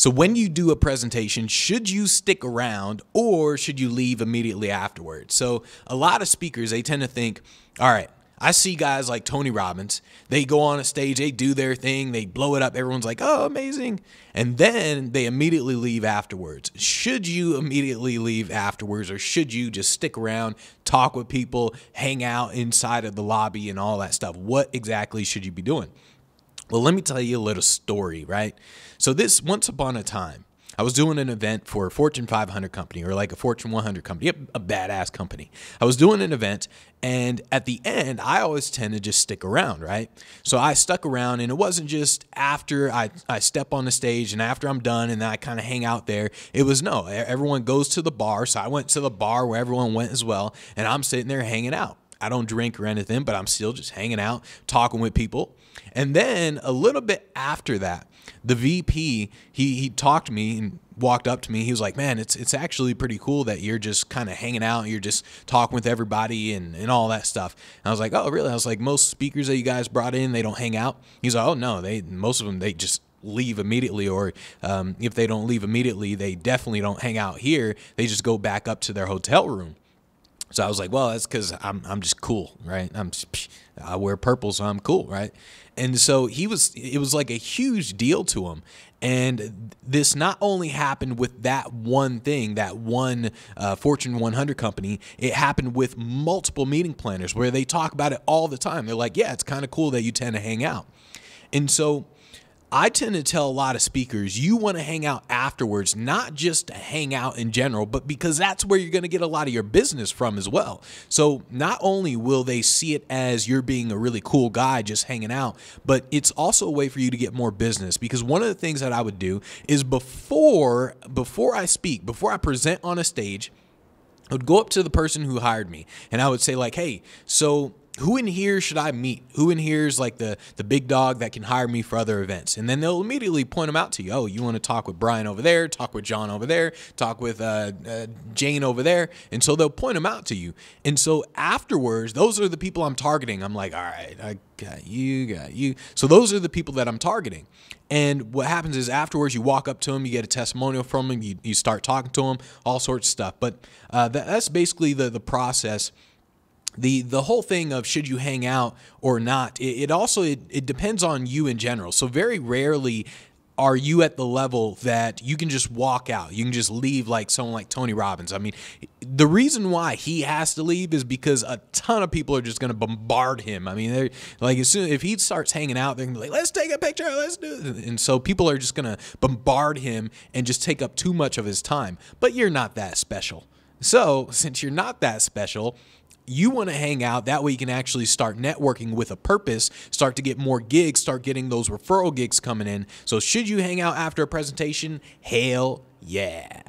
So when you do a presentation, should you stick around or should you leave immediately afterwards? So a lot of speakers, they tend to think, all right, I see guys like Tony Robbins. They go on a stage, they do their thing, they blow it up. Everyone's like, oh, amazing. And then they immediately leave afterwards. Should you immediately leave afterwards, or should you just stick around, talk with people, hang out inside of the lobby and all that stuff? What exactly should you be doing? Well, let me tell you a little story, right? So once upon a time, I was doing an event for a Fortune 500 company, or like a Fortune 100 company, a badass company. I was doing an event, and at the end, I always tend to just stick around, right? So I stuck around, and it wasn't just after I step on the stage and after I'm done and then I kind of hang out there. It was no, everyone goes to the bar. So I went to the bar where everyone went as well, and I'm sitting there hanging out. I don't drink or anything, but I'm still just hanging out, talking with people. And then a little bit after that, the VP, he talked to me and walked up to me. He was like, man, it's actually pretty cool that you're just kind of hanging out. You're just talking with everybody and all that stuff. And I was like, oh, really? I was like, most speakers that you guys brought in, they don't hang out? He's like, oh, no, most of them, they just leave immediately, or if they don't leave immediately, they definitely don't hang out here. They just go back up to their hotel room. So I was like, well, that's because I'm just cool, right? I wear purple, so I'm cool, right? And so it was like a huge deal to him. And this not only happened with that one thing, that one Fortune 100 company, it happened with multiple meeting planners where they talk about it all the time. They're like, yeah, it's kind of cool that you tend to hang out. And so I tend to tell a lot of speakers, you want to hang out afterwards, not just to hang out in general, but because that's where you're going to get a lot of your business from as well. So not only will they see it as you're being a really cool guy just hanging out, but it's also a way for you to get more business. Because one of the things that I would do is before I speak, before I present on a stage, I would go up to the person who hired me and I would say like, hey, so who in here should I meet? Who in here is like the big dog that can hire me for other events? And then they'll immediately point them out to you. Oh, you want to talk with Brian over there, talk with John over there, talk with Jane over there. And so they'll point them out to you. And so afterwards, those are the people I'm targeting. I'm like, all right, I got you. So those are the people that I'm targeting. And what happens is afterwards, you walk up to them, you get a testimonial from them, you start talking to them, all sorts of stuff. But that's basically the process. The whole thing of should you hang out or not, it depends on you in general. So very rarely are you at the level that you can just walk out. You can just leave like someone like Tony Robbins. I mean, the reason why he has to leave is because a ton of people are just going to bombard him. I mean, they're like, if he starts hanging out, they're going to be like, let's take a picture, let's do it. And so people are just going to bombard him and just take up too much of his time. But you're not that special. So since you're not that special, you want to hang out. That way you can actually start networking with a purpose, start to get more gigs, start getting those referral gigs coming in. So should you hang out after a presentation? Hell yeah.